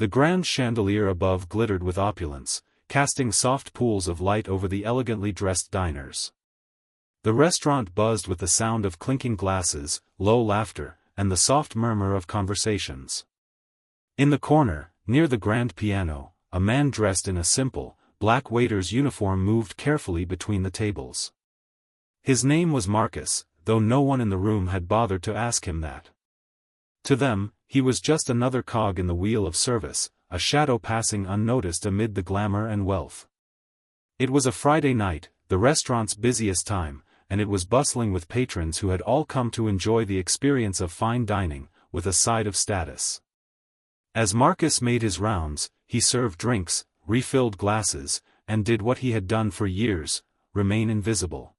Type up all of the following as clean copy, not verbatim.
The grand chandelier above glittered with opulence, casting soft pools of light over the elegantly dressed diners. The restaurant buzzed with the sound of clinking glasses, low laughter, and the soft murmur of conversations. In the corner, near the grand piano, a man dressed in a simple, black waiter's uniform moved carefully between the tables. His name was Marcus, though no one in the room had bothered to ask him that. To them, he was just another cog in the wheel of service, a shadow passing unnoticed amid the glamour and wealth. It was a Friday night, the restaurant's busiest time, and it was bustling with patrons who had all come to enjoy the experience of fine dining, with a side of status. As Marcus made his rounds, he served drinks, refilled glasses, and did what he had done for years, remain invisible.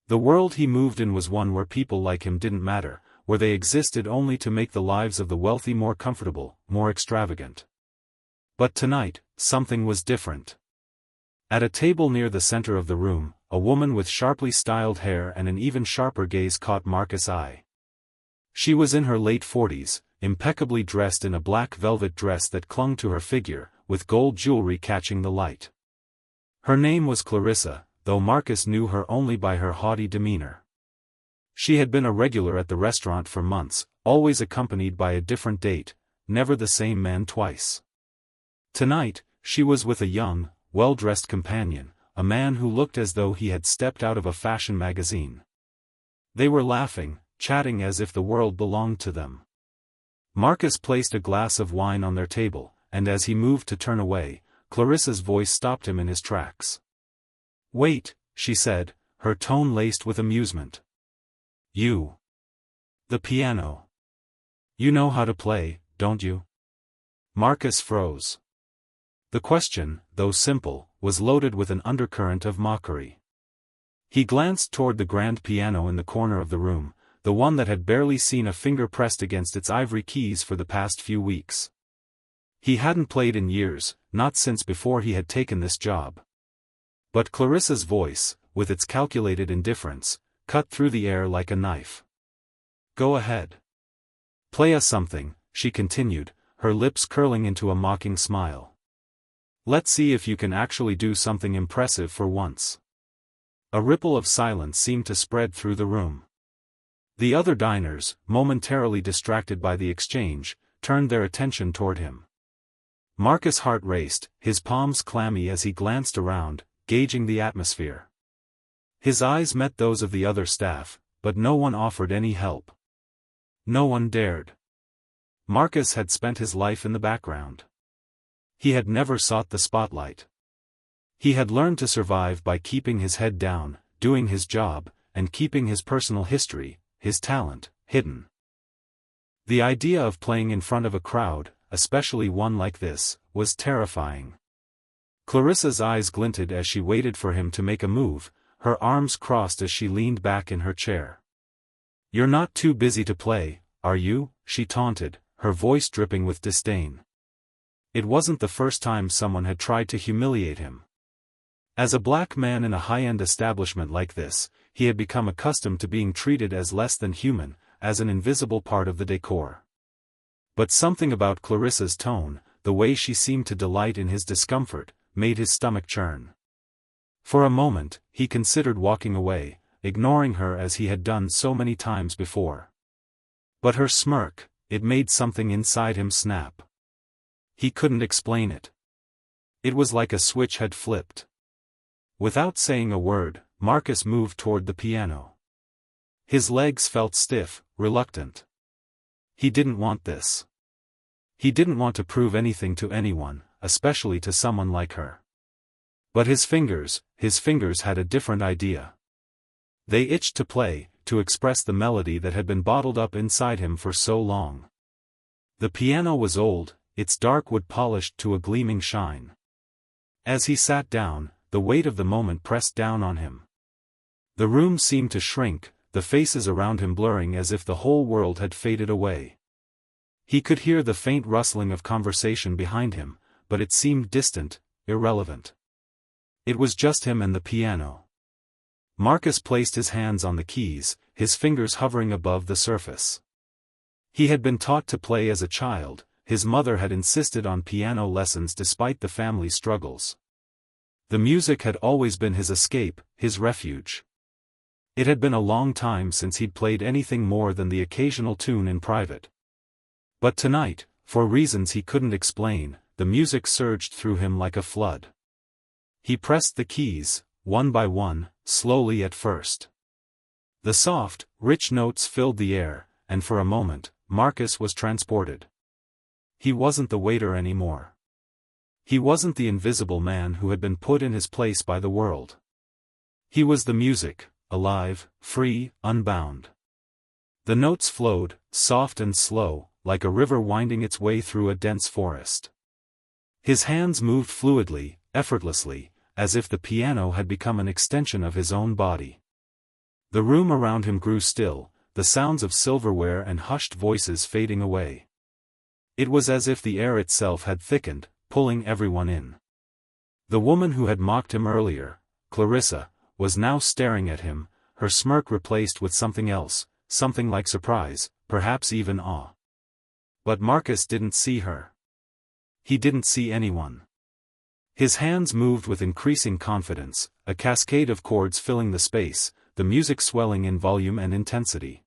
The world he moved in was one where people like him didn't matter, where they existed only to make the lives of the wealthy more comfortable, more extravagant. But tonight, something was different. At a table near the center of the room, a woman with sharply styled hair and an even sharper gaze caught Marcus' eye. She was in her late 40s, impeccably dressed in a black velvet dress that clung to her figure, with gold jewelry catching the light. Her name was Clarissa, though Marcus knew her only by her haughty demeanor. She had been a regular at the restaurant for months, always accompanied by a different date, never the same man twice. Tonight, she was with a young, well-dressed companion, a man who looked as though he had stepped out of a fashion magazine. They were laughing, chatting as if the world belonged to them. Marcus placed a glass of wine on their table, and as he moved to turn away, Clarissa's voice stopped him in his tracks. "Wait," she said, her tone laced with amusement. "You. The piano. You know how to play, don't you?" Marcus froze. The question, though simple, was loaded with an undercurrent of mockery. He glanced toward the grand piano in the corner of the room, the one that had barely seen a finger pressed against its ivory keys for the past few weeks. He hadn't played in years, not since before he had taken this job. But Clarissa's voice, with its calculated indifference, cut through the air like a knife. "Go ahead. Play us something," she continued, her lips curling into a mocking smile. "Let's see if you can actually do something impressive for once." A ripple of silence seemed to spread through the room. The other diners, momentarily distracted by the exchange, turned their attention toward him. Marcus' heart raced, his palms clammy as he glanced around, gauging the atmosphere. His eyes met those of the other staff, but no one offered any help. No one dared. Marcus had spent his life in the background. He had never sought the spotlight. He had learned to survive by keeping his head down, doing his job, and keeping his personal history, his talent, hidden. The idea of playing in front of a crowd, especially one like this, was terrifying. Clarissa's eyes glinted as she waited for him to make a move, her arms crossed as she leaned back in her chair. "You're not too busy to play, are you?" she taunted, her voice dripping with disdain. It wasn't the first time someone had tried to humiliate him. As a black man in a high-end establishment like this, he had become accustomed to being treated as less than human, as an invisible part of the decor. But something about Clarissa's tone, the way she seemed to delight in his discomfort, made his stomach churn. For a moment, he considered walking away, ignoring her as he had done so many times before. But her smirk, it made something inside him snap. He couldn't explain it. It was like a switch had flipped. Without saying a word, Marcus moved toward the piano. His legs felt stiff, reluctant. He didn't want this. He didn't want to prove anything to anyone, especially to someone like her. But his fingers had a different idea. They itched to play, to express the melody that had been bottled up inside him for so long. The piano was old, its dark wood polished to a gleaming shine. As he sat down, the weight of the moment pressed down on him. The room seemed to shrink, the faces around him blurring as if the whole world had faded away. He could hear the faint rustling of conversation behind him, but it seemed distant, irrelevant. It was just him and the piano. Marcus placed his hands on the keys, his fingers hovering above the surface. He had been taught to play as a child, his mother had insisted on piano lessons despite the family struggles. The music had always been his escape, his refuge. It had been a long time since he'd played anything more than the occasional tune in private. But tonight, for reasons he couldn't explain, the music surged through him like a flood. He pressed the keys, one by one, slowly at first. The soft, rich notes filled the air, and for a moment, Marcus was transported. He wasn't the waiter anymore. He wasn't the invisible man who had been put in his place by the world. He was the music, alive, free, unbound. The notes flowed, soft and slow, like a river winding its way through a dense forest. His hands moved fluidly, effortlessly, as if the piano had become an extension of his own body. The room around him grew still, the sounds of silverware and hushed voices fading away. It was as if the air itself had thickened, pulling everyone in. The woman who had mocked him earlier, Clarissa, was now staring at him, her smirk replaced with something else, something like surprise, perhaps even awe. But Marcus didn't see her. He didn't see anyone. His hands moved with increasing confidence, a cascade of chords filling the space, the music swelling in volume and intensity.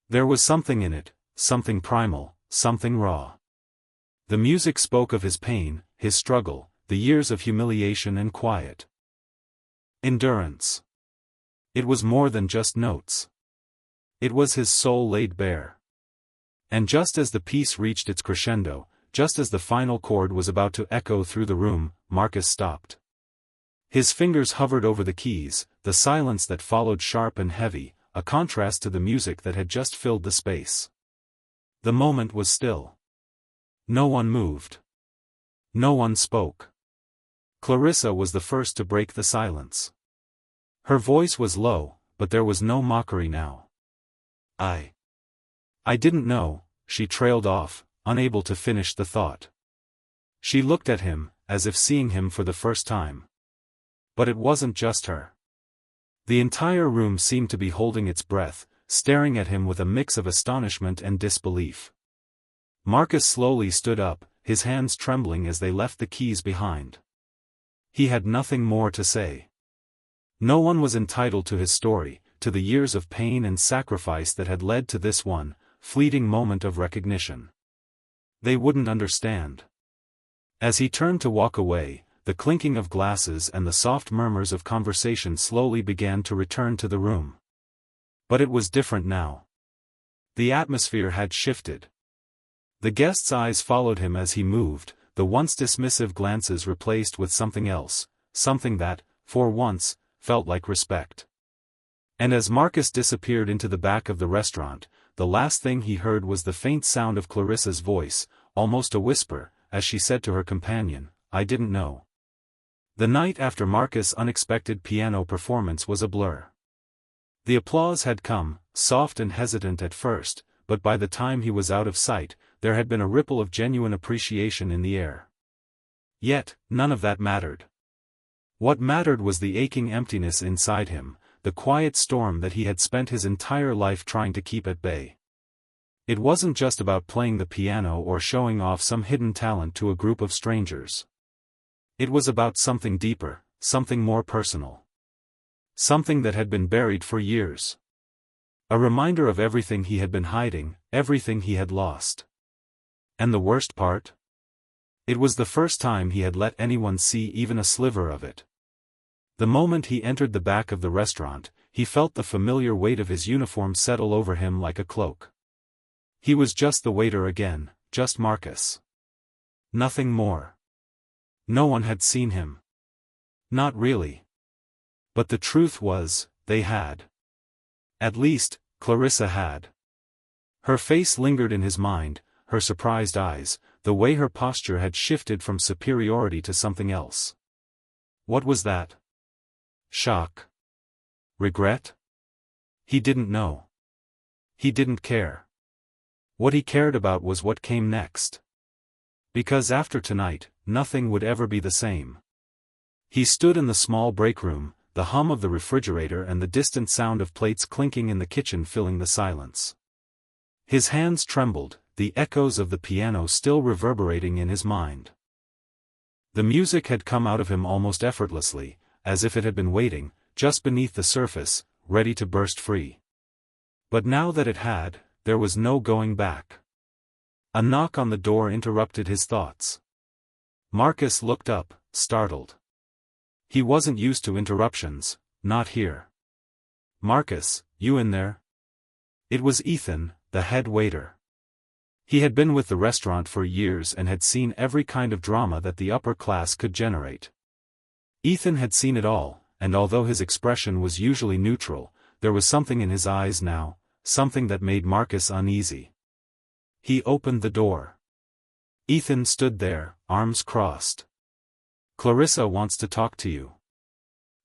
There was something in it, something primal, something raw. The music spoke of his pain, his struggle, the years of humiliation and quiet endurance. It was more than just notes. It was his soul laid bare. And just as the piece reached its crescendo, just as the final chord was about to echo through the room, Marcus stopped. His fingers hovered over the keys, the silence that followed sharp and heavy, a contrast to the music that had just filled the space. The moment was still. No one moved. No one spoke. Clarissa was the first to break the silence. Her voice was low, but there was no mockery now. I didn't know," she trailed off, unable to finish the thought. She looked at him, as if seeing him for the first time. But it wasn't just her. The entire room seemed to be holding its breath, staring at him with a mix of astonishment and disbelief. Marcus slowly stood up, his hands trembling as they left the keys behind. He had nothing more to say. No one was entitled to his story, to the years of pain and sacrifice that had led to this one fleeting moment of recognition. They wouldn't understand. As he turned to walk away, the clinking of glasses and the soft murmurs of conversation slowly began to return to the room. But it was different now. The atmosphere had shifted. The guests' eyes followed him as he moved, the once dismissive glances replaced with something else, something that, for once, felt like respect. And as Marcus disappeared into the back of the restaurant, the last thing he heard was the faint sound of Clarissa's voice, almost a whisper, as she said to her companion, "I didn't know." The night after Marcus' unexpected piano performance was a blur. The applause had come, soft and hesitant at first, but by the time he was out of sight, there had been a ripple of genuine appreciation in the air. Yet, none of that mattered. What mattered was the aching emptiness inside him, the quiet storm that he had spent his entire life trying to keep at bay. It wasn't just about playing the piano or showing off some hidden talent to a group of strangers. It was about something deeper, something more personal. Something that had been buried for years. A reminder of everything he had been hiding, everything he had lost. And the worst part? It was the first time he had let anyone see even a sliver of it. The moment he entered the back of the restaurant, he felt the familiar weight of his uniform settle over him like a cloak. He was just the waiter again, just Marcus. Nothing more. No one had seen him. Not really. But the truth was, they had. At least, Clarissa had. Her face lingered in his mind, her surprised eyes, the way her posture had shifted from superiority to something else. What was that? Shock? Regret? He didn't know. He didn't care. What he cared about was what came next. Because after tonight, nothing would ever be the same. He stood in the small break room, the hum of the refrigerator and the distant sound of plates clinking in the kitchen filling the silence. His hands trembled, the echoes of the piano still reverberating in his mind. The music had come out of him almost effortlessly, as if it had been waiting, just beneath the surface, ready to burst free. But now that it had, there was no going back. A knock on the door interrupted his thoughts. Marcus looked up, startled. He wasn't used to interruptions, not here. "Marcus, you in there?" It was Ethan, the head waiter. He had been with the restaurant for years and had seen every kind of drama that the upper class could generate. Ethan had seen it all, and although his expression was usually neutral, there was something in his eyes now, something that made Marcus uneasy. He opened the door. Ethan stood there, arms crossed. "Clarissa wants to talk to you.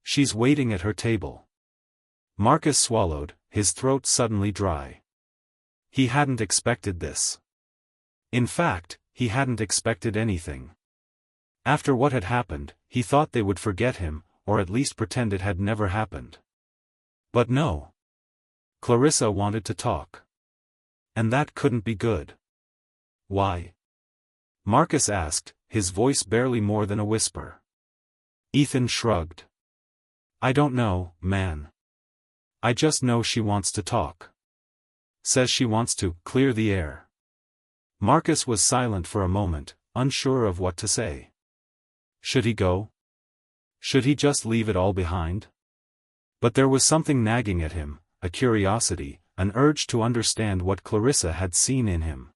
She's waiting at her table." Marcus swallowed, his throat suddenly dry. He hadn't expected this. In fact, he hadn't expected anything. After what had happened, he thought they would forget him, or at least pretend it had never happened. But no. Clarissa wanted to talk. And that couldn't be good. "Why?" Marcus asked, his voice barely more than a whisper. Ethan shrugged. "I don't know, man. I just know she wants to talk. Says she wants to clear the air." Marcus was silent for a moment, unsure of what to say. Should he go? Should he just leave it all behind? But there was something nagging at him, a curiosity, an urge to understand what Clarissa had seen in him.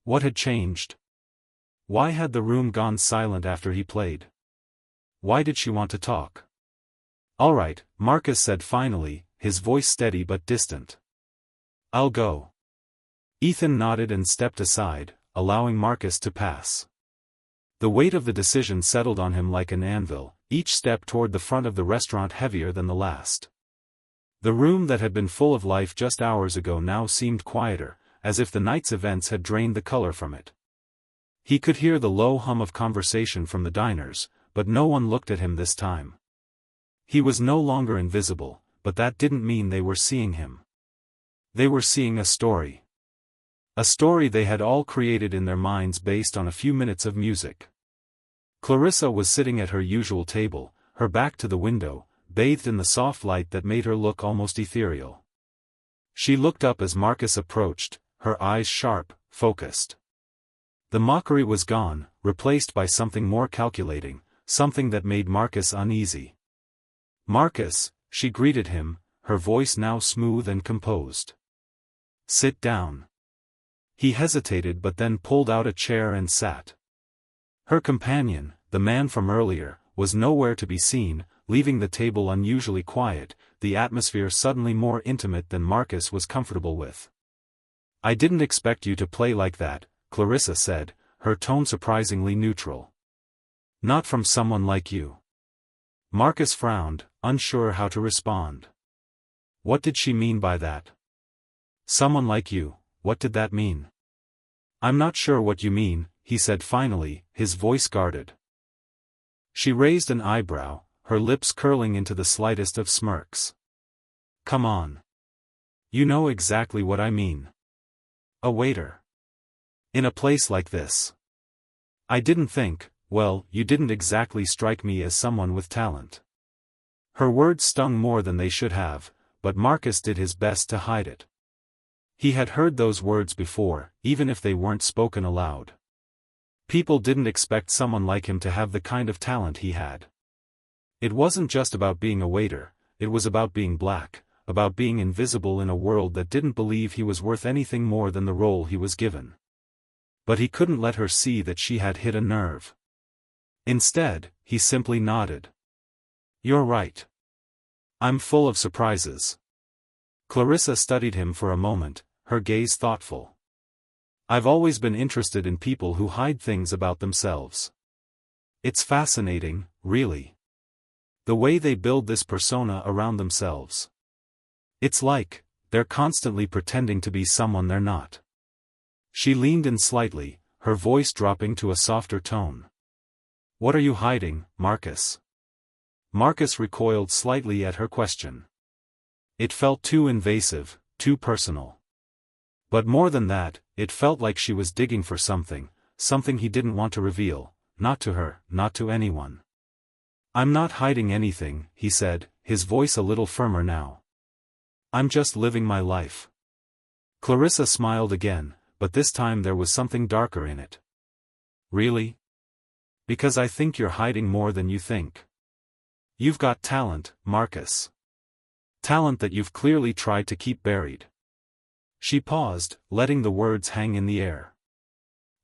What had changed? Why had the room gone silent after he played? Why did she want to talk? "All right," Marcus said finally, his voice steady but distant. "I'll go." Ethan nodded and stepped aside, allowing Marcus to pass. The weight of the decision settled on him like an anvil, each step toward the front of the restaurant heavier than the last. The room that had been full of life just hours ago now seemed quieter, as if the night's events had drained the color from it. He could hear the low hum of conversation from the diners, but no one looked at him this time. He was no longer invisible, but that didn't mean they were seeing him. They were seeing a story. A story they had all created in their minds based on a few minutes of music. Clarissa was sitting at her usual table, her back to the window, bathed in the soft light that made her look almost ethereal. She looked up as Marcus approached, her eyes sharp, focused. The mockery was gone, replaced by something more calculating, something that made Marcus uneasy. "Marcus," she greeted him, her voice now smooth and composed. "Sit down." He hesitated but then pulled out a chair and sat. Her companion, the man from earlier, was nowhere to be seen, leaving the table unusually quiet, the atmosphere suddenly more intimate than Marcus was comfortable with. "I didn't expect you to play like that," Clarissa said, her tone surprisingly neutral. "Not from someone like you." Marcus frowned, unsure how to respond. What did she mean by that? "Someone like you, what did that mean?" "I'm not sure what you mean," he said finally, his voice guarded. She raised an eyebrow, her lips curling into the slightest of smirks. "Come on. You know exactly what I mean. A waiter. In a place like this. I didn't think, well, you didn't exactly strike me as someone with talent." Her words stung more than they should have, but Marcus did his best to hide it. He had heard those words before, even if they weren't spoken aloud. People didn't expect someone like him to have the kind of talent he had. It wasn't just about being a waiter, it was about being black, about being invisible in a world that didn't believe he was worth anything more than the role he was given. But he couldn't let her see that she had hit a nerve. Instead, he simply nodded. "You're right. I'm full of surprises." Clarissa studied him for a moment, her gaze thoughtful. "I've always been interested in people who hide things about themselves. It's fascinating, really. The way they build this persona around themselves. It's like, they're constantly pretending to be someone they're not." She leaned in slightly, her voice dropping to a softer tone. "What are you hiding, Marcus?" Marcus recoiled slightly at her question. It felt too invasive, too personal. But more than that, it felt like she was digging for something, something he didn't want to reveal, not to her, not to anyone. "I'm not hiding anything," he said, his voice a little firmer now. "I'm just living my life." Clarissa smiled again, but this time there was something darker in it. "Really? Because I think you're hiding more than you think. You've got talent, Marcus. Talent that you've clearly tried to keep buried." She paused, letting the words hang in the air.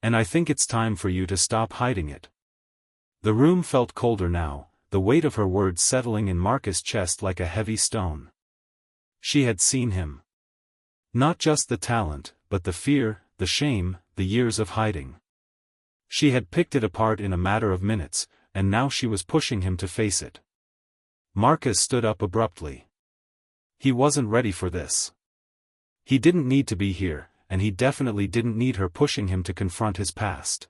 "And I think it's time for you to stop hiding it." The room felt colder now, the weight of her words settling in Marcus' chest like a heavy stone. She had seen him. Not just the talent, but the fear, the shame, the years of hiding. She had picked it apart in a matter of minutes, and now she was pushing him to face it. Marcus stood up abruptly. He wasn't ready for this. He didn't need to be here, and he definitely didn't need her pushing him to confront his past.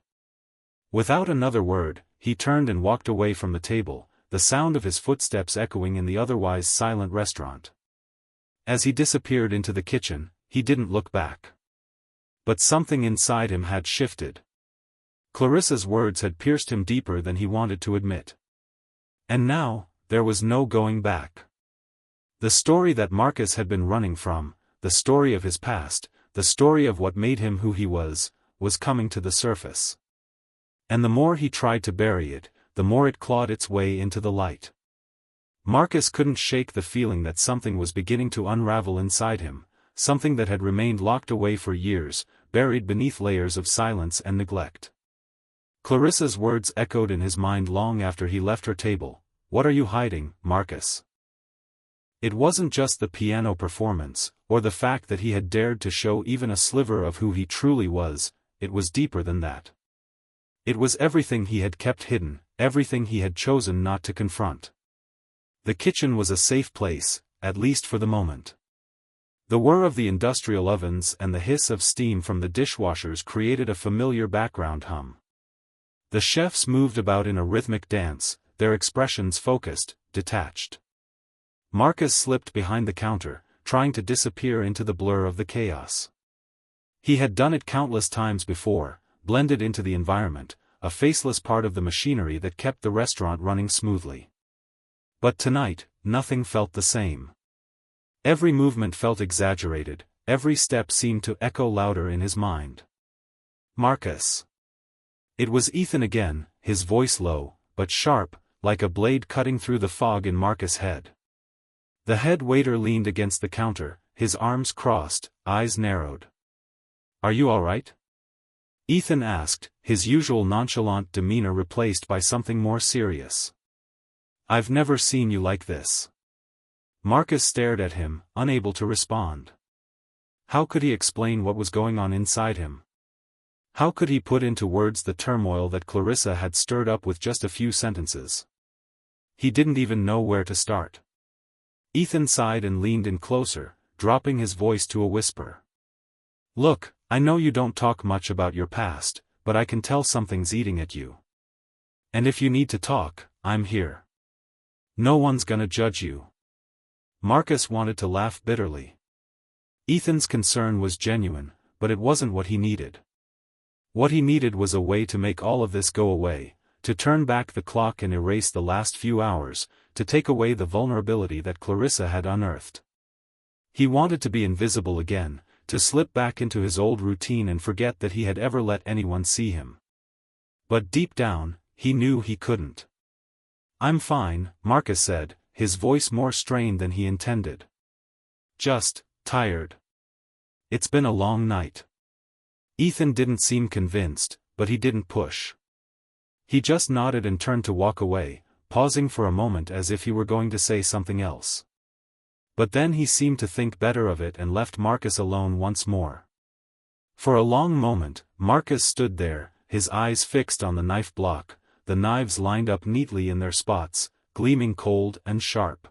Without another word, he turned and walked away from the table, the sound of his footsteps echoing in the otherwise silent restaurant. As he disappeared into the kitchen, he didn't look back. But something inside him had shifted. Clarissa's words had pierced him deeper than he wanted to admit. And now, there was no going back. The story that Marcus had been running from, the story of his past, the story of what made him who he was coming to the surface. And the more he tried to bury it, the more it clawed its way into the light. Marcus couldn't shake the feeling that something was beginning to unravel inside him, something that had remained locked away for years, buried beneath layers of silence and neglect. Clarissa's words echoed in his mind long after he left her table. "What are you hiding, Marcus?" It wasn't just the piano performance, or the fact that he had dared to show even a sliver of who he truly was, it was deeper than that. It was everything he had kept hidden, everything he had chosen not to confront. The kitchen was a safe place, at least for the moment. The whir of the industrial ovens and the hiss of steam from the dishwashers created a familiar background hum. The chefs moved about in a rhythmic dance, their expressions focused, detached. Marcus slipped behind the counter, trying to disappear into the blur of the chaos. He had done it countless times before, blended into the environment, a faceless part of the machinery that kept the restaurant running smoothly. But tonight, nothing felt the same. Every movement felt exaggerated, every step seemed to echo louder in his mind. "Marcus." It was Ethan again, his voice low, but sharp, like a blade cutting through the fog in Marcus' head. The head waiter leaned against the counter, his arms crossed, eyes narrowed. "Are you all right?" Ethan asked, his usual nonchalant demeanor replaced by something more serious. "I've never seen you like this." Marcus stared at him, unable to respond. How could he explain what was going on inside him? How could he put into words the turmoil that Clarissa had stirred up with just a few sentences? He didn't even know where to start. Ethan sighed and leaned in closer, dropping his voice to a whisper. "Look, I know you don't talk much about your past, but I can tell something's eating at you. And if you need to talk, I'm here. No one's gonna judge you." Marcus wanted to laugh bitterly. Ethan's concern was genuine, but it wasn't what he needed. What he needed was a way to make all of this go away, to turn back the clock and erase the last few hours, to take away the vulnerability that Clarissa had unearthed. He wanted to be invisible again, to slip back into his old routine and forget that he had ever let anyone see him. But deep down, he knew he couldn't. "I'm fine," Marcus said, his voice more strained than he intended. "Just tired. It's been a long night." Ethan didn't seem convinced, but he didn't push. He just nodded and turned to walk away, pausing for a moment as if he were going to say something else. But then he seemed to think better of it and left Marcus alone once more. For a long moment, Marcus stood there, his eyes fixed on the knife block, the knives lined up neatly in their spots, gleaming cold and sharp.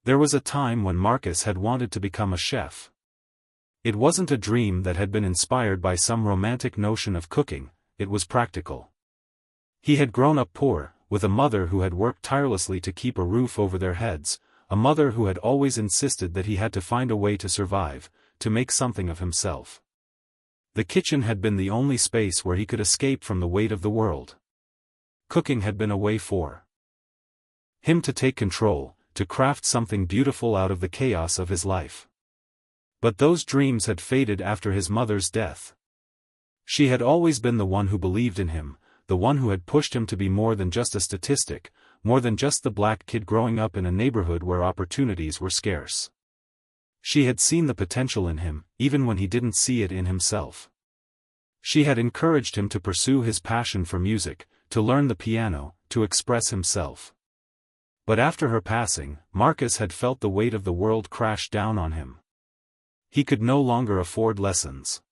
There was a time when Marcus had wanted to become a chef. It wasn't a dream that had been inspired by some romantic notion of cooking, it was practical. He had grown up poor, with a mother who had worked tirelessly to keep a roof over their heads, a mother who had always insisted that he had to find a way to survive, to make something of himself. The kitchen had been the only space where he could escape from the weight of the world. Cooking had been a way for him to take control, to craft something beautiful out of the chaos of his life. But those dreams had faded after his mother's death. She had always been the one who believed in him, the one who had pushed him to be more than just a statistic, more than just the black kid growing up in a neighborhood where opportunities were scarce. She had seen the potential in him, even when he didn't see it in himself. She had encouraged him to pursue his passion for music, to learn the piano, to express himself. But after her passing, Marcus had felt the weight of the world crash down on him. He could no longer afford lessons.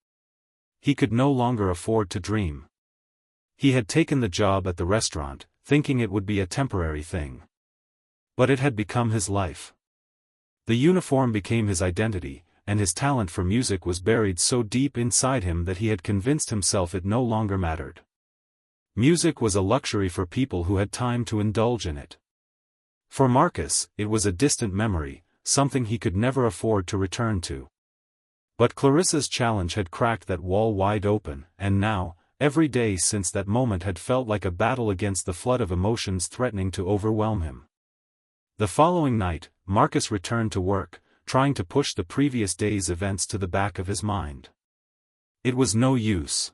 He could no longer afford to dream. He had taken the job at the restaurant, thinking it would be a temporary thing. But it had become his life. The uniform became his identity, and his talent for music was buried so deep inside him that he had convinced himself it no longer mattered. Music was a luxury for people who had time to indulge in it. For Marcus, it was a distant memory, something he could never afford to return to. But Clarissa's challenge had cracked that wall wide open, and now, every day since that moment had felt like a battle against the flood of emotions threatening to overwhelm him. The following night, Marcus returned to work, trying to push the previous day's events to the back of his mind. It was no use.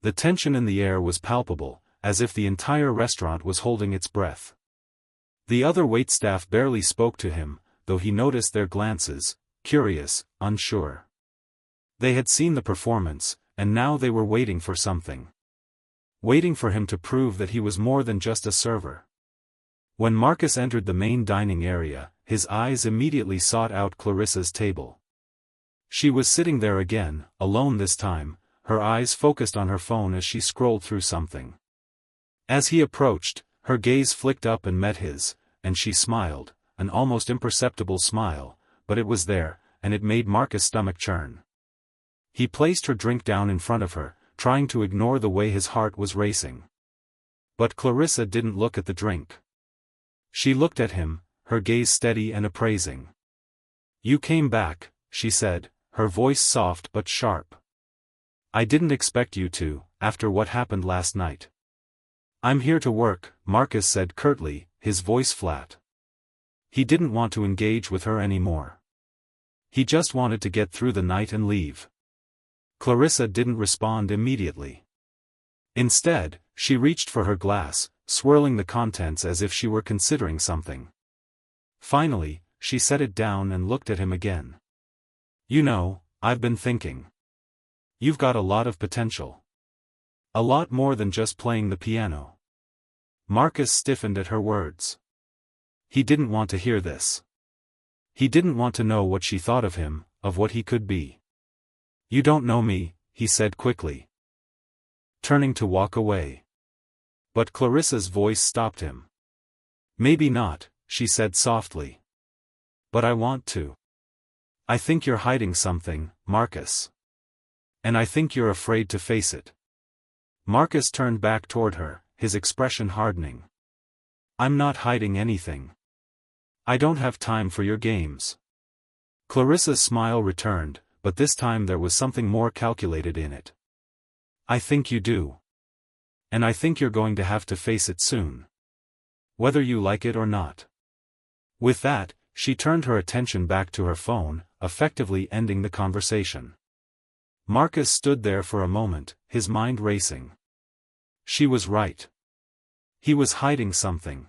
The tension in the air was palpable, as if the entire restaurant was holding its breath. The other waitstaff barely spoke to him, though he noticed their glances, curious, unsure. They had seen the performance, and now they were waiting for something. Waiting for him to prove that he was more than just a server. When Marcus entered the main dining area, his eyes immediately sought out Clarissa's table. She was sitting there again, alone this time, her eyes focused on her phone as she scrolled through something. As he approached, her gaze flicked up and met his, and she smiled, an almost imperceptible smile, but it was there, and it made Marcus' stomach churn. He placed her drink down in front of her, trying to ignore the way his heart was racing. But Clarissa didn't look at the drink. She looked at him, her gaze steady and appraising. "You came back," she said, her voice soft but sharp. "I didn't expect you to, after what happened last night." "I'm here to work," Marcus said curtly, his voice flat. He didn't want to engage with her anymore. He just wanted to get through the night and leave. Clarissa didn't respond immediately. Instead, she reached for her glass, swirling the contents as if she were considering something. Finally, she set it down and looked at him again. "You know, I've been thinking. You've got a lot of potential. A lot more than just playing the piano." Marcus stiffened at her words. He didn't want to hear this. He didn't want to know what she thought of him, of what he could be. "You don't know me," he said quickly, turning to walk away. But Clarissa's voice stopped him. "Maybe not," she said softly. "But I want to. I think you're hiding something, Marcus. And I think you're afraid to face it." Marcus turned back toward her, his expression hardening. "I'm not hiding anything. I don't have time for your games." Clarissa's smile returned, but this time there was something more calculated in it. "I think you do. And I think you're going to have to face it soon. Whether you like it or not." With that, she turned her attention back to her phone, effectively ending the conversation. Marcus stood there for a moment, his mind racing. She was right. He was hiding something.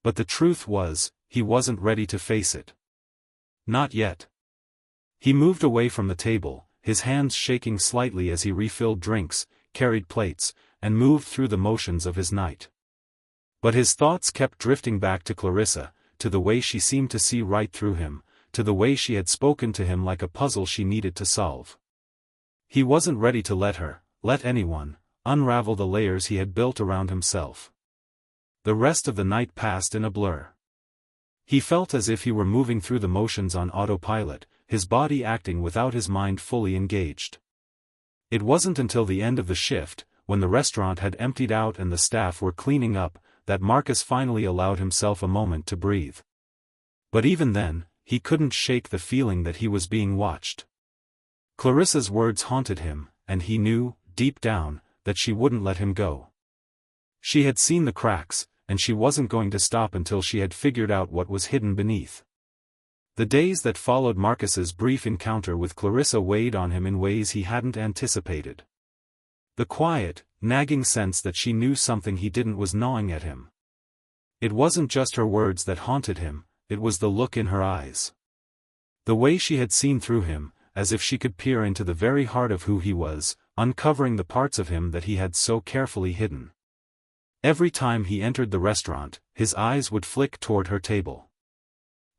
But the truth was, he wasn't ready to face it. Not yet. He moved away from the table, his hands shaking slightly as he refilled drinks, carried plates, and moved through the motions of his night. But his thoughts kept drifting back to Clarissa, to the way she seemed to see right through him, to the way she had spoken to him like a puzzle she needed to solve. He wasn't ready to let anyone, unravel the layers he had built around himself. The rest of the night passed in a blur. He felt as if he were moving through the motions on autopilot, his body acting without his mind fully engaged. It wasn't until the end of the shift, when the restaurant had emptied out and the staff were cleaning up, that Marcus finally allowed himself a moment to breathe. But even then, he couldn't shake the feeling that he was being watched. Clarissa's words haunted him, and he knew, deep down, that she wouldn't let him go. She had seen the cracks, and she wasn't going to stop until she had figured out what was hidden beneath. The days that followed Marcus's brief encounter with Clarissa weighed on him in ways he hadn't anticipated. The quiet, nagging sense that she knew something he didn't was gnawing at him. It wasn't just her words that haunted him, it was the look in her eyes. The way she had seen through him, as if she could peer into the very heart of who he was, uncovering the parts of him that he had so carefully hidden. Every time he entered the restaurant, his eyes would flick toward her table.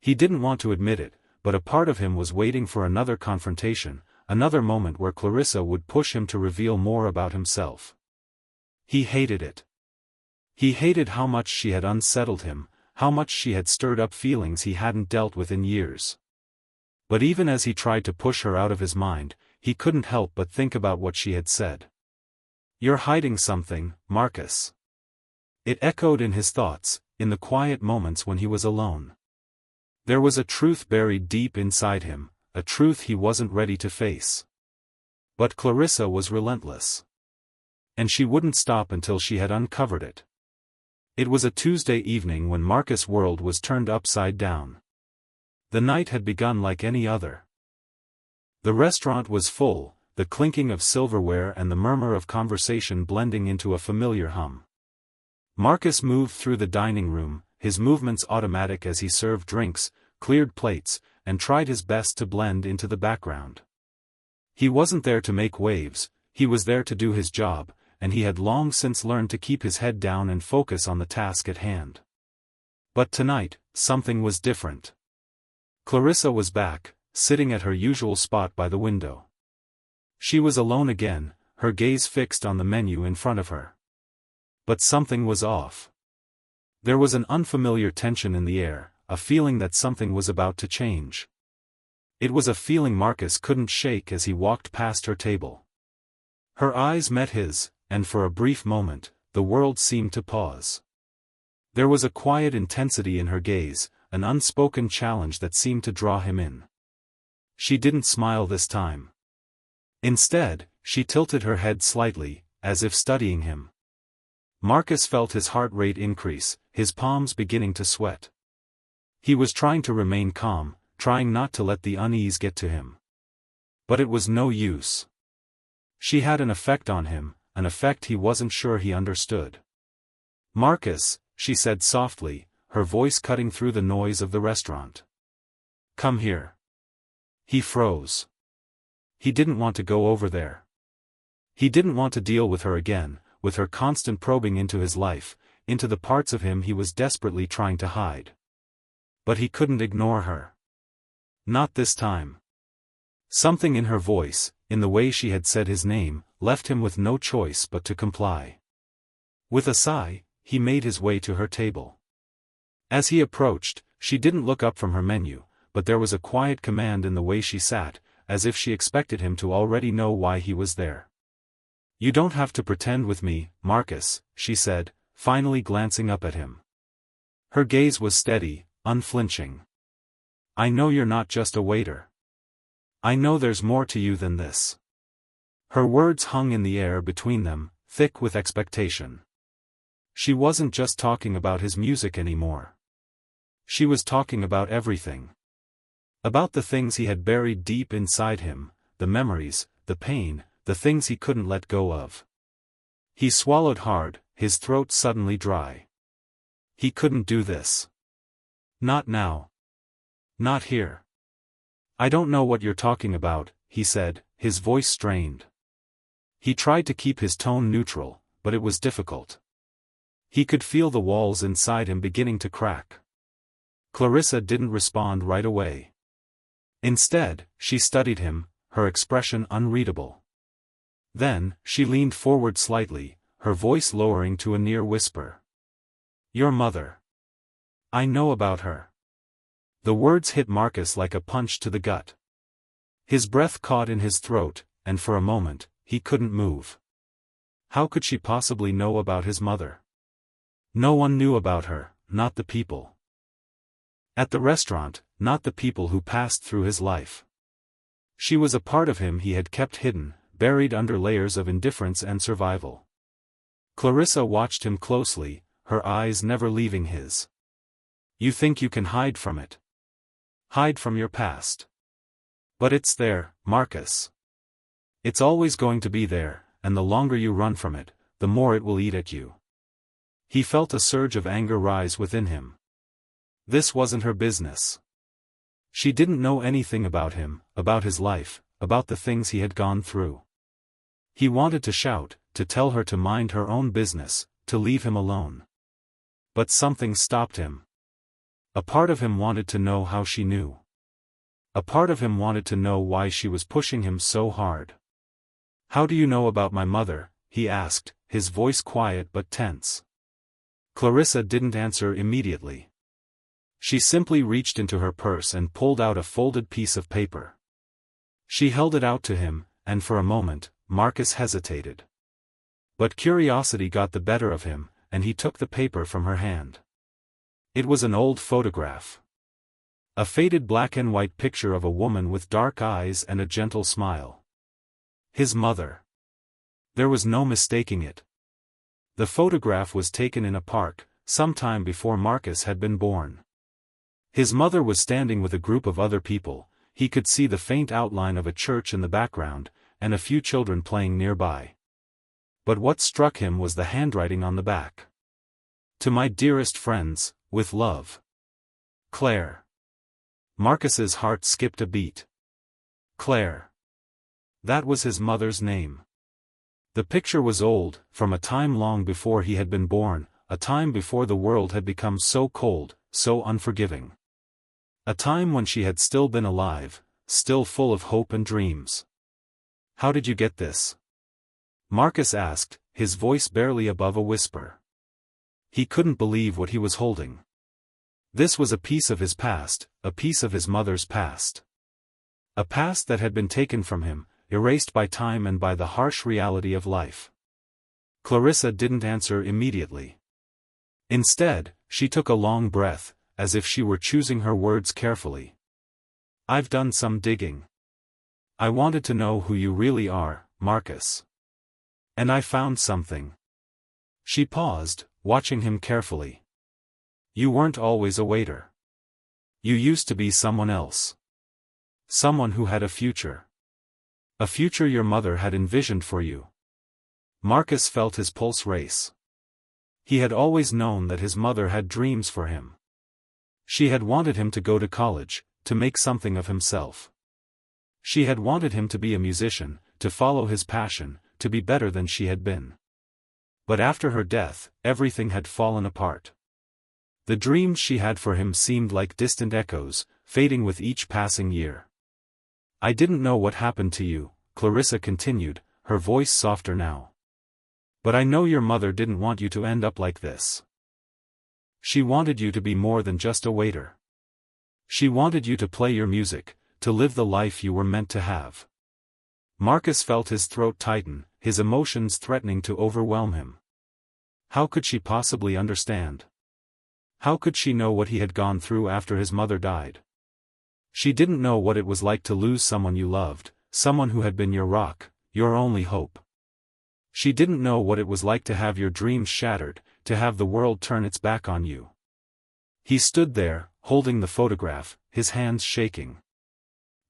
He didn't want to admit it, but a part of him was waiting for another confrontation, another moment where Clarissa would push him to reveal more about himself. He hated it. He hated how much she had unsettled him, how much she had stirred up feelings he hadn't dealt with in years. But even as he tried to push her out of his mind, he couldn't help but think about what she had said. "You're hiding something, Marcus." It echoed in his thoughts, in the quiet moments when he was alone. There was a truth buried deep inside him, a truth he wasn't ready to face. But Clarissa was relentless. And she wouldn't stop until she had uncovered it. It was a Tuesday evening when Marcus' world was turned upside down. The night had begun like any other. The restaurant was full, the clinking of silverware and the murmur of conversation blending into a familiar hum. Marcus moved through the dining room, his movements automatic as he served drinks, cleared plates, and tried his best to blend into the background. He wasn't there to make waves, he was there to do his job, and he had long since learned to keep his head down and focus on the task at hand. But tonight, something was different. Clarissa was back, sitting at her usual spot by the window. She was alone again, her gaze fixed on the menu in front of her. But something was off. There was an unfamiliar tension in the air, a feeling that something was about to change. It was a feeling Marcus couldn't shake as he walked past her table. Her eyes met his, and for a brief moment, the world seemed to pause. There was a quiet intensity in her gaze, an unspoken challenge that seemed to draw him in. She didn't smile this time. Instead, she tilted her head slightly, as if studying him. Marcus felt his heart rate increase, his palms beginning to sweat. He was trying to remain calm, trying not to let the unease get to him. But it was no use. She had an effect on him, an effect he wasn't sure he understood. "Marcus," she said softly, her voice cutting through the noise of the restaurant. "Come here." He froze. He didn't want to go over there. He didn't want to deal with her again, with her constant probing into his life, into the parts of him he was desperately trying to hide. But he couldn't ignore her. Not this time. Something in her voice, in the way she had said his name, left him with no choice but to comply. With a sigh, he made his way to her table. As he approached, she didn't look up from her menu, but there was a quiet command in the way she sat, as if she expected him to already know why he was there. "You don't have to pretend with me, Marcus," she said, finally glancing up at him. Her gaze was steady, unflinching. "I know you're not just a waiter. I know there's more to you than this." Her words hung in the air between them, thick with expectation. She wasn't just talking about his music anymore. She was talking about everything. About the things he had buried deep inside him, the memories, the pain, the things he couldn't let go of. He swallowed hard, his throat suddenly dry. He couldn't do this. Not now. Not here. "I don't know what you're talking about," he said, his voice strained. He tried to keep his tone neutral, but it was difficult. He could feel the walls inside him beginning to crack. Clarissa didn't respond right away. Instead, she studied him, her expression unreadable. Then, she leaned forward slightly, her voice lowering to a near whisper. "Your mother. I know about her." The words hit Marcus like a punch to the gut. His breath caught in his throat, and for a moment, he couldn't move. How could she possibly know about his mother? No one knew about her, not the people at the restaurant, not the people who passed through his life. She was a part of him he had kept hidden, buried under layers of indifference and survival. Clarissa watched him closely, her eyes never leaving his. You think you can hide from it? Hide from your past. But it's there, Marcus. It's always going to be there, and the longer you run from it, the more it will eat at you. He felt a surge of anger rise within him. This wasn't her business. She didn't know anything about him, about his life, about the things he had gone through. He wanted to shout, to tell her to mind her own business, to leave him alone. But something stopped him. A part of him wanted to know how she knew. A part of him wanted to know why she was pushing him so hard. How do you know about my mother? He asked, his voice quiet but tense. Clarissa didn't answer immediately. She simply reached into her purse and pulled out a folded piece of paper. She held it out to him, and for a moment, Marcus hesitated. But curiosity got the better of him, and he took the paper from her hand. It was an old photograph. A faded black and white picture of a woman with dark eyes and a gentle smile. His mother. There was no mistaking it. The photograph was taken in a park, some time before Marcus had been born. His mother was standing with a group of other people, he could see the faint outline of a church in the background, and a few children playing nearby. But what struck him was the handwriting on the back. To my dearest friends, with love. Claire. Marcus's heart skipped a beat. Claire. That was his mother's name. The picture was old, from a time long before he had been born, a time before the world had become so cold, so unforgiving. A time when she had still been alive, still full of hope and dreams. How did you get this? Marcus asked, his voice barely above a whisper. He couldn't believe what he was holding. This was a piece of his past, a piece of his mother's past. A past that had been taken from him, erased by time and by the harsh reality of life. Clarissa didn't answer immediately. Instead, she took a long breath, as if she were choosing her words carefully. I've done some digging. I wanted to know who you really are, Marcus. And I found something. She paused, watching him carefully. You weren't always a waiter. You used to be someone else. Someone who had a future. A future your mother had envisioned for you. Marcus felt his pulse race. He had always known that his mother had dreams for him. She had wanted him to go to college, to make something of himself. She had wanted him to be a musician, to follow his passion, to be better than she had been. But after her death, everything had fallen apart. The dreams she had for him seemed like distant echoes, fading with each passing year. I didn't know what happened to you, Clarissa continued, her voice softer now. But I know your mother didn't want you to end up like this. She wanted you to be more than just a waiter. She wanted you to play your music, to live the life you were meant to have. Marcus felt his throat tighten, his emotions threatening to overwhelm him. How could she possibly understand? How could she know what he had gone through after his mother died? She didn't know what it was like to lose someone you loved, someone who had been your rock, your only hope. She didn't know what it was like to have your dreams shattered, to have the world turn its back on you. He stood there, holding the photograph, his hands shaking.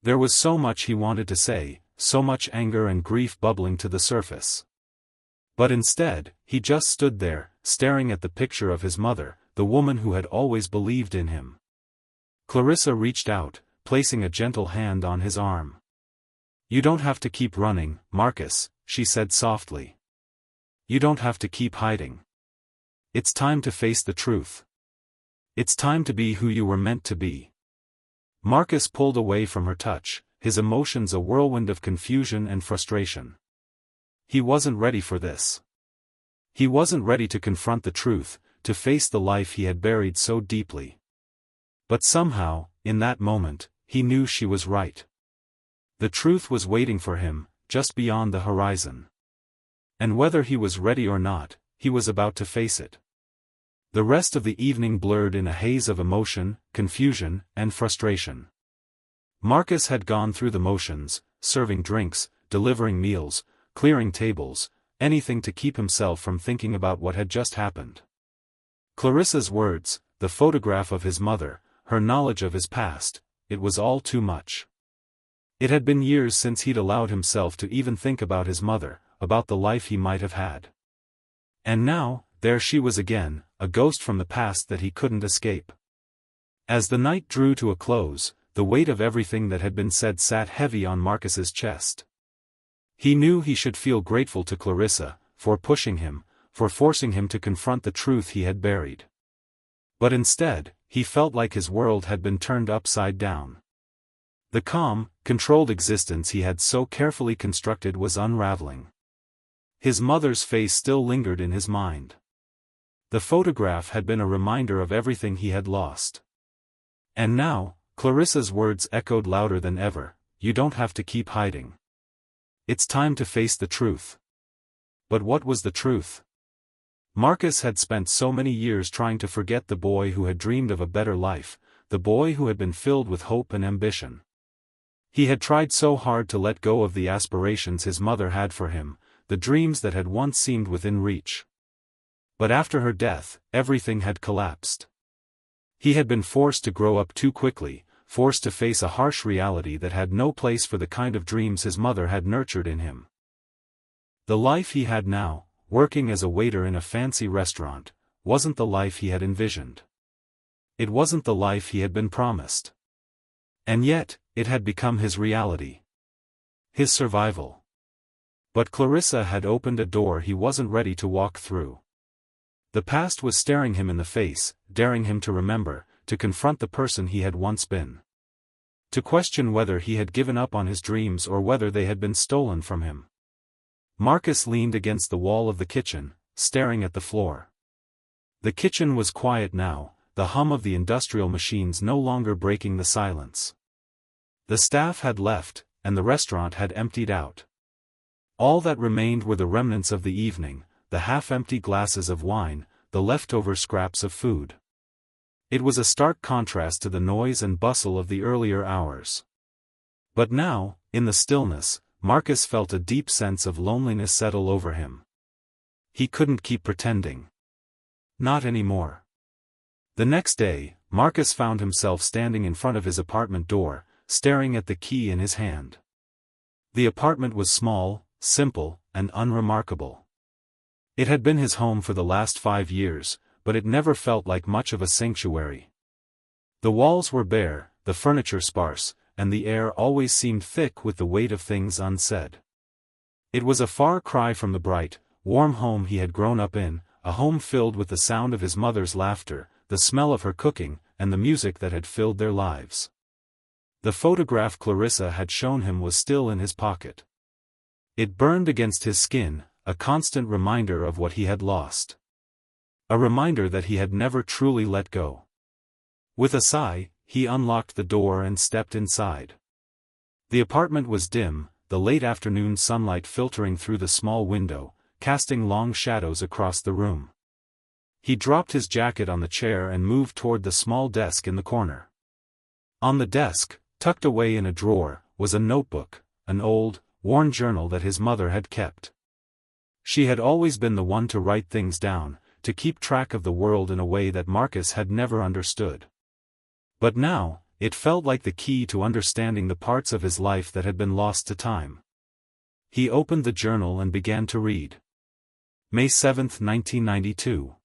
There was so much he wanted to say, so much anger and grief bubbling to the surface. But instead, he just stood there, staring at the picture of his mother, the woman who had always believed in him. Clarissa reached out, placing a gentle hand on his arm. You don't have to keep running, Marcus, she said softly. You don't have to keep hiding. It's time to face the truth. It's time to be who you were meant to be. Marcus pulled away from her touch, his emotions a whirlwind of confusion and frustration. He wasn't ready for this. He wasn't ready to confront the truth, to face the life he had buried so deeply. But somehow, in that moment, he knew she was right. The truth was waiting for him, just beyond the horizon. And whether he was ready or not, he was about to face it. The rest of the evening blurred in a haze of emotion, confusion, and frustration. Marcus had gone through the motions, serving drinks, delivering meals, clearing tables, anything to keep himself from thinking about what had just happened. Clarissa's words, the photograph of his mother, her knowledge of his past, it was all too much. It had been years since he'd allowed himself to even think about his mother, about the life he might have had. And now, there she was again, a ghost from the past that he couldn't escape. As the night drew to a close, the weight of everything that had been said sat heavy on Marcus's chest. He knew he should feel grateful to Clarissa, for pushing him, for forcing him to confront the truth he had buried. But instead, he felt like his world had been turned upside down. The calm, controlled existence he had so carefully constructed was unraveling. His mother's face still lingered in his mind. The photograph had been a reminder of everything he had lost. And now, Clarissa's words echoed louder than ever, "You don't have to keep hiding. It's time to face the truth." But what was the truth? Marcus had spent so many years trying to forget the boy who had dreamed of a better life, the boy who had been filled with hope and ambition. He had tried so hard to let go of the aspirations his mother had for him, the dreams that had once seemed within reach. But after her death, everything had collapsed. He had been forced to grow up too quickly, forced to face a harsh reality that had no place for the kind of dreams his mother had nurtured in him. The life he had now, working as a waiter in a fancy restaurant, wasn't the life he had envisioned. It wasn't the life he had been promised. And yet, it had become his reality. His survival. But Clarissa had opened a door he wasn't ready to walk through. The past was staring him in the face, daring him to remember, to confront the person he had once been. To question whether he had given up on his dreams or whether they had been stolen from him. Marcus leaned against the wall of the kitchen, staring at the floor. The kitchen was quiet now, the hum of the industrial machines no longer breaking the silence. The staff had left, and the restaurant had emptied out. All that remained were the remnants of the evening, the half-empty glasses of wine, the leftover scraps of food. It was a stark contrast to the noise and bustle of the earlier hours. But now, in the stillness, Marcus felt a deep sense of loneliness settle over him. He couldn't keep pretending. Not anymore. The next day, Marcus found himself standing in front of his apartment door, staring at the key in his hand. The apartment was small, simple, and unremarkable. It had been his home for the last 5 years, but it never felt like much of a sanctuary. The walls were bare, the furniture sparse, and the air always seemed thick with the weight of things unsaid. It was a far cry from the bright, warm home he had grown up in, a home filled with the sound of his mother's laughter, the smell of her cooking, and the music that had filled their lives. The photograph Clarissa had shown him was still in his pocket. It burned against his skin, a constant reminder of what he had lost. A reminder that he had never truly let go. With a sigh, he unlocked the door and stepped inside. The apartment was dim, the late afternoon sunlight filtering through the small window, casting long shadows across the room. He dropped his jacket on the chair and moved toward the small desk in the corner. On the desk, tucked away in a drawer, was a notebook, an old, worn journal that his mother had kept. She had always been the one to write things down, to keep track of the world in a way that Marcus had never understood. But now, it felt like the key to understanding the parts of his life that had been lost to time. He opened the journal and began to read. May 7, 1992.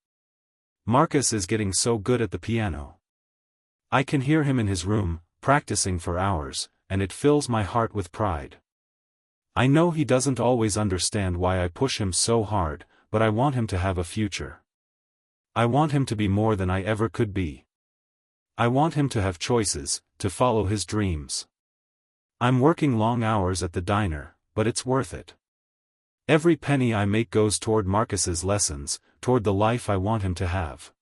Marcus is getting so good at the piano. I can hear him in his room, practicing for hours, and it fills my heart with pride. I know he doesn't always understand why I push him so hard, but I want him to have a future. I want him to be more than I ever could be. I want him to have choices, to follow his dreams. I'm working long hours at the diner, but it's worth it. Every penny I make goes toward Marcus's lessons, toward the life I want him to have.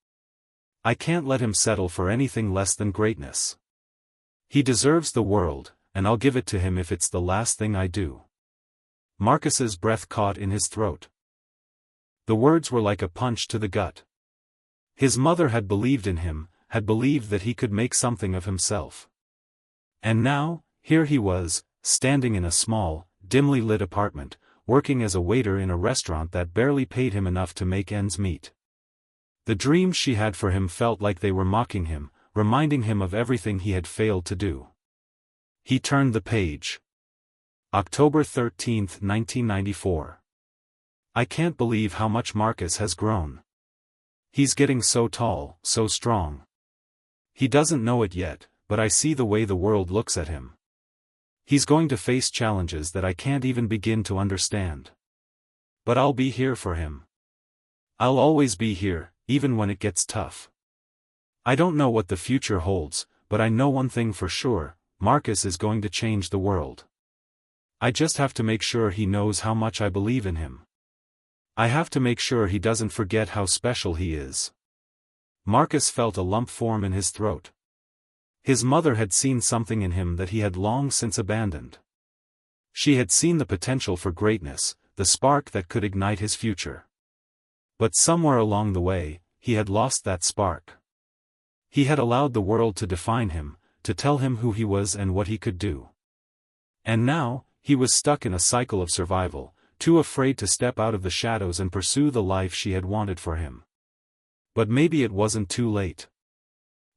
I can't let him settle for anything less than greatness. He deserves the world, and I'll give it to him if it's the last thing I do. Marcus's breath caught in his throat. The words were like a punch to the gut. His mother had believed in him, had believed that he could make something of himself. And now, here he was, standing in a small, dimly lit apartment, working as a waiter in a restaurant that barely paid him enough to make ends meet. The dreams she had for him felt like they were mocking him, reminding him of everything he had failed to do. He turned the page. October 13, 1994. I can't believe how much Marcus has grown. He's getting so tall, so strong. He doesn't know it yet, but I see the way the world looks at him. He's going to face challenges that I can't even begin to understand. But I'll be here for him. I'll always be here, even when it gets tough. I don't know what the future holds, but I know one thing for sure: Marcus is going to change the world. I just have to make sure he knows how much I believe in him. I have to make sure he doesn't forget how special he is. Marcus felt a lump form in his throat. His mother had seen something in him that he had long since abandoned. She had seen the potential for greatness, the spark that could ignite his future. But somewhere along the way, he had lost that spark. He had allowed the world to define him, to tell him who he was and what he could do. And now, he was stuck in a cycle of survival, too afraid to step out of the shadows and pursue the life she had wanted for him. But maybe it wasn't too late.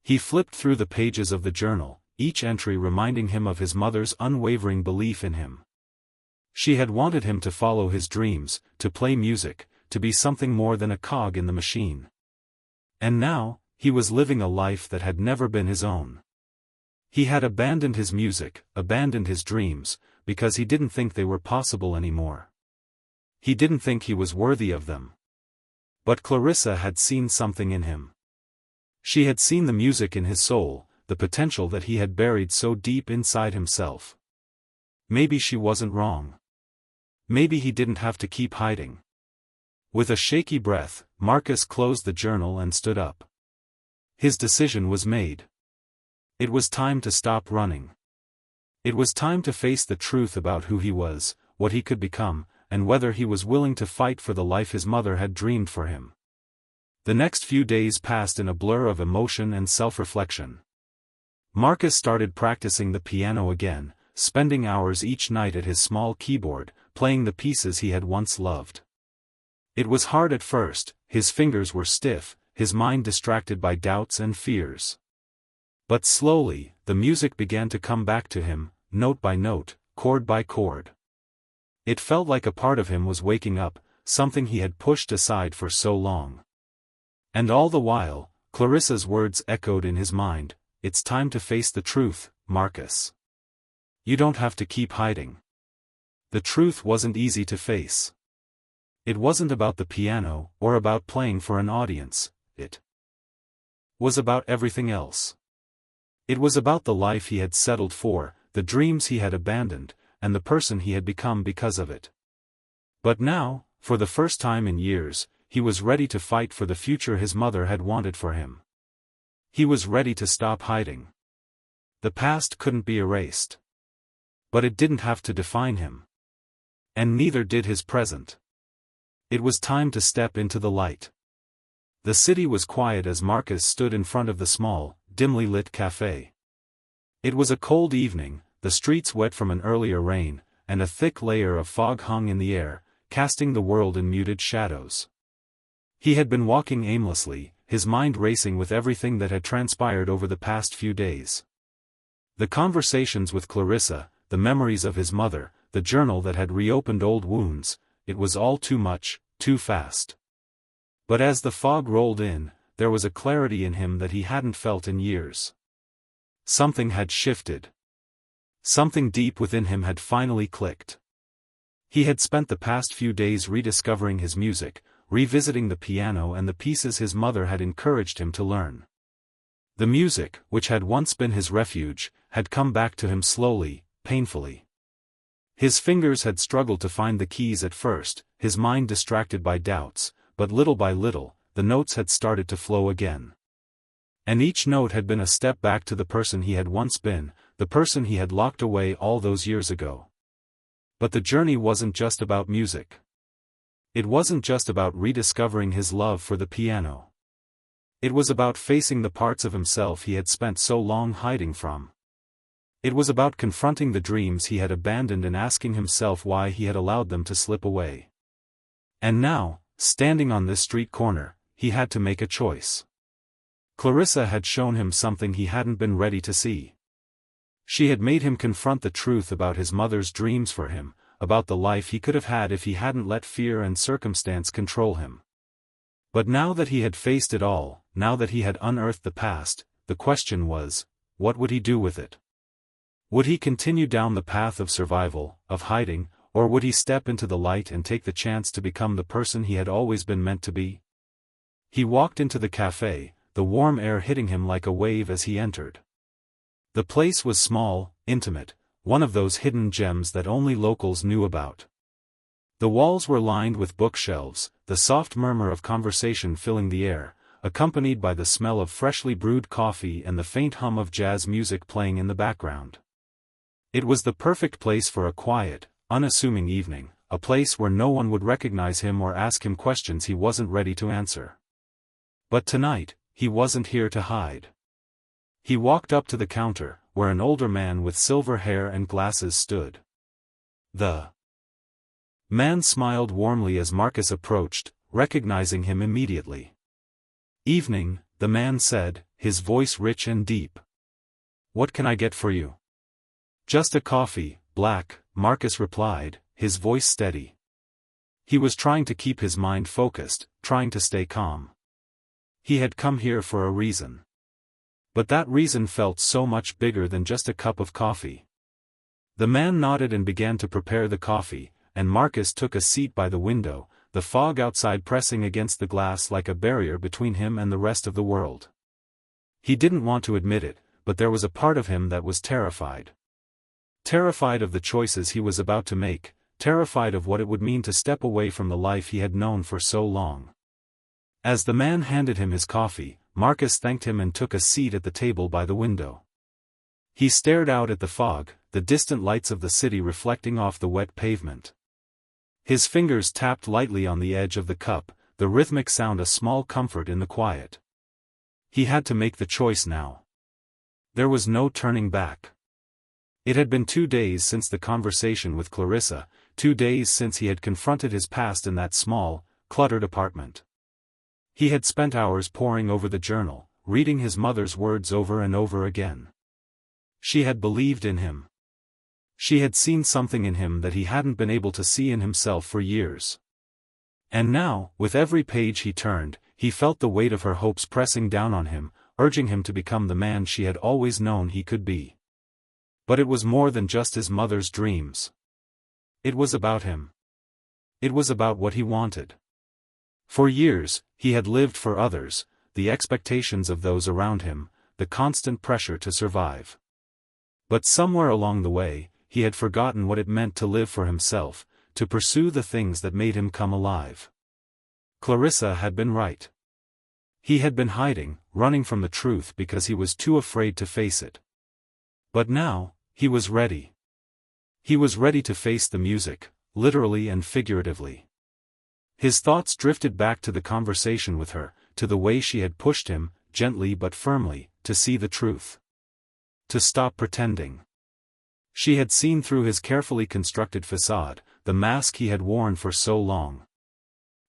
He flipped through the pages of the journal, each entry reminding him of his mother's unwavering belief in him. She had wanted him to follow his dreams, to play music, to be something more than a cog in the machine. And now, he was living a life that had never been his own. He had abandoned his music, abandoned his dreams, because he didn't think they were possible anymore. He didn't think he was worthy of them. But Clarissa had seen something in him. She had seen the music in his soul, the potential that he had buried so deep inside himself. Maybe she wasn't wrong. Maybe he didn't have to keep hiding. With a shaky breath, Marcus closed the journal and stood up. His decision was made. It was time to stop running. It was time to face the truth about who he was, what he could become, and whether he was willing to fight for the life his mother had dreamed for him. The next few days passed in a blur of emotion and self-reflection. Marcus started practicing the piano again, spending hours each night at his small keyboard, playing the pieces he had once loved. It was hard at first, his fingers were stiff, his mind distracted by doubts and fears. But slowly, the music began to come back to him, note by note, chord by chord. It felt like a part of him was waking up, something he had pushed aside for so long. And all the while, Clarissa's words echoed in his mind: "It's time to face the truth, Marcus. You don't have to keep hiding." The truth wasn't easy to face. It wasn't about the piano, or about playing for an audience, it was about everything else. It was about the life he had settled for, the dreams he had abandoned, and the person he had become because of it. But now, for the first time in years, he was ready to fight for the future his mother had wanted for him. He was ready to stop hiding. The past couldn't be erased. But it didn't have to define him. And neither did his present. It was time to step into the light. The city was quiet as Marcus stood in front of the small, dimly lit cafe. It was a cold evening, the streets wet from an earlier rain, and a thick layer of fog hung in the air, casting the world in muted shadows. He had been walking aimlessly, his mind racing with everything that had transpired over the past few days. The conversations with Clarissa, the memories of his mother, the journal that had reopened old wounds, it was all too much, too fast. But as the fog rolled in, there was a clarity in him that he hadn't felt in years. Something had shifted. Something deep within him had finally clicked. He had spent the past few days rediscovering his music, revisiting the piano and the pieces his mother had encouraged him to learn. The music, which had once been his refuge, had come back to him slowly, painfully. His fingers had struggled to find the keys at first, his mind distracted by doubts, but little by little, the notes had started to flow again. And each note had been a step back to the person he had once been, the person he had locked away all those years ago. But the journey wasn't just about music. It wasn't just about rediscovering his love for the piano. It was about facing the parts of himself he had spent so long hiding from. It was about confronting the dreams he had abandoned and asking himself why he had allowed them to slip away. And now, standing on this street corner, he had to make a choice. Clarissa had shown him something he hadn't been ready to see. She had made him confront the truth about his mother's dreams for him, about the life he could have had if he hadn't let fear and circumstance control him. But now that he had faced it all, now that he had unearthed the past, the question was, what would he do with it? Would he continue down the path of survival, of hiding, or would he step into the light and take the chance to become the person he had always been meant to be? He walked into the cafe, the warm air hitting him like a wave as he entered. The place was small, intimate, one of those hidden gems that only locals knew about. The walls were lined with bookshelves, the soft murmur of conversation filling the air, accompanied by the smell of freshly brewed coffee and the faint hum of jazz music playing in the background. It was the perfect place for a quiet, unassuming evening, a place where no one would recognize him or ask him questions he wasn't ready to answer. But tonight, he wasn't here to hide. He walked up to the counter, where an older man with silver hair and glasses stood. The man smiled warmly as Marcus approached, recognizing him immediately. "Evening," the man said, his voice rich and deep. "What can I get for you?" "Just a coffee, black," Marcus replied, his voice steady. He was trying to keep his mind focused, trying to stay calm. He had come here for a reason. But that reason felt so much bigger than just a cup of coffee. The man nodded and began to prepare the coffee, and Marcus took a seat by the window, the fog outside pressing against the glass like a barrier between him and the rest of the world. He didn't want to admit it, but there was a part of him that was terrified. Terrified of the choices he was about to make, terrified of what it would mean to step away from the life he had known for so long. As the man handed him his coffee, Marcus thanked him and took a seat at the table by the window. He stared out at the fog, the distant lights of the city reflecting off the wet pavement. His fingers tapped lightly on the edge of the cup, the rhythmic sound a small comfort in the quiet. He had to make the choice now. There was no turning back. It had been 2 days since the conversation with Clarissa, 2 days since he had confronted his past in that small, cluttered apartment. He had spent hours poring over the journal, reading his mother's words over and over again. She had believed in him. She had seen something in him that he hadn't been able to see in himself for years. And now, with every page he turned, he felt the weight of her hopes pressing down on him, urging him to become the man she had always known he could be. But it was more than just his mother's dreams. It was about him. It was about what he wanted. For years, he had lived for others, the expectations of those around him, the constant pressure to survive. But somewhere along the way, he had forgotten what it meant to live for himself, to pursue the things that made him come alive. Clarissa had been right. He had been hiding, running from the truth because he was too afraid to face it. But now, he was ready. He was ready to face the music, literally and figuratively. His thoughts drifted back to the conversation with her, to the way she had pushed him, gently but firmly, to see the truth. To stop pretending. She had seen through his carefully constructed facade, the mask he had worn for so long.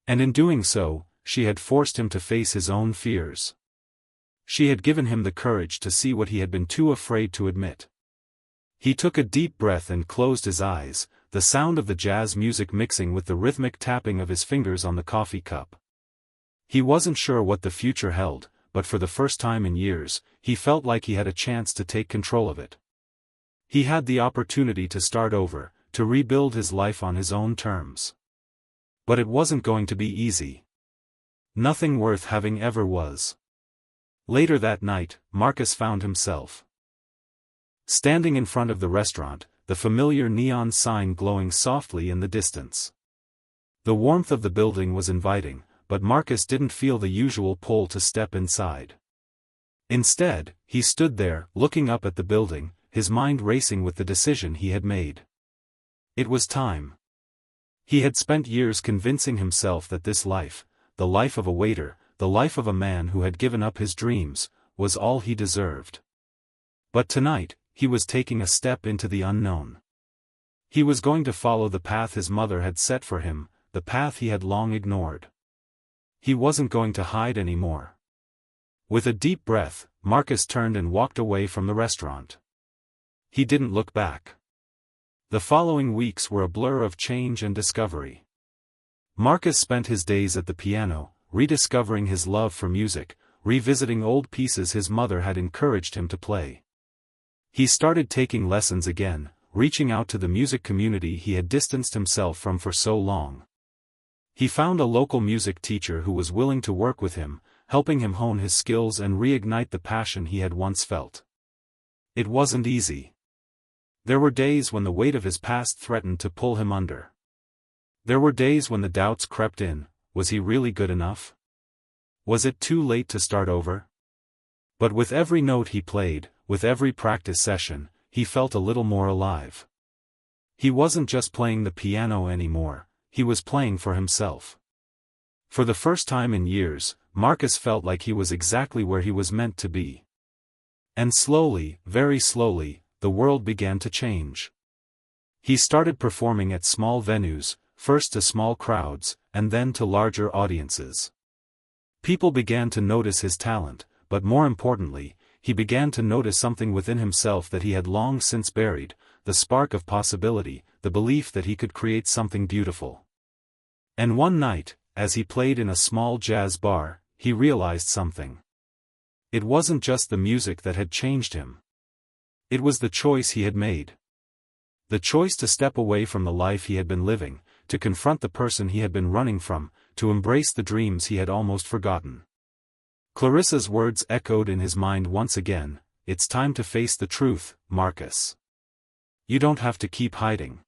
And in doing so, she had forced him to face his own fears. She had given him the courage to see what he had been too afraid to admit. He took a deep breath and closed his eyes, the sound of the jazz music mixing with the rhythmic tapping of his fingers on the coffee cup. He wasn't sure what the future held, but for the first time in years, he felt like he had a chance to take control of it. He had the opportunity to start over, to rebuild his life on his own terms. But it wasn't going to be easy. Nothing worth having ever was. Later that night, Marcus found himself standing in front of the restaurant, the familiar neon sign glowing softly in the distance. The warmth of the building was inviting, but Marcus didn't feel the usual pull to step inside. Instead, he stood there, looking up at the building, his mind racing with the decision he had made. It was time. He had spent years convincing himself that this life, the life of a waiter, the life of a man who had given up his dreams, was all he deserved. But tonight, he was taking a step into the unknown. He was going to follow the path his mother had set for him, the path he had long ignored. He wasn't going to hide anymore. With a deep breath, Marcus turned and walked away from the restaurant. He didn't look back. The following weeks were a blur of change and discovery. Marcus spent his days at the piano, rediscovering his love for music, revisiting old pieces his mother had encouraged him to play. He started taking lessons again, reaching out to the music community he had distanced himself from for so long. He found a local music teacher who was willing to work with him, helping him hone his skills and reignite the passion he had once felt. It wasn't easy. There were days when the weight of his past threatened to pull him under. There were days when the doubts crept in: was he really good enough? Was it too late to start over? But with every note he played, with every practice session, he felt a little more alive. He wasn't just playing the piano anymore, he was playing for himself. For the first time in years, Marcus felt like he was exactly where he was meant to be. And slowly, very slowly, the world began to change. He started performing at small venues, first to small crowds, and then to larger audiences. People began to notice his talent, but more importantly, he began to notice something within himself that he had long since buried, the spark of possibility, the belief that he could create something beautiful. And one night, as he played in a small jazz bar, he realized something. It wasn't just the music that had changed him. It was the choice he had made. The choice to step away from the life he had been living, to confront the person he had been running from, to embrace the dreams he had almost forgotten. Clarissa's words echoed in his mind once again: "It's time to face the truth, Marcus. You don't have to keep hiding."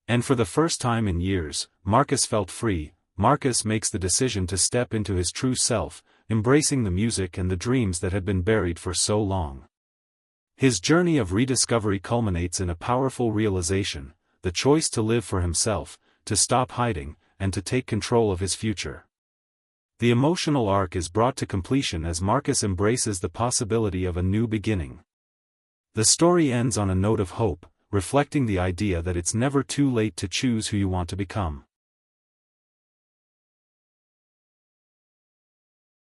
And for the first time in years, Marcus felt free. Marcus makes the decision to step into his true self, embracing the music and the dreams that had been buried for so long. His journey of rediscovery culminates in a powerful realization: the choice to live for himself, to stop hiding, and to take control of his future. The emotional arc is brought to completion as Marcus embraces the possibility of a new beginning. The story ends on a note of hope, reflecting the idea that it's never too late to choose who you want to become.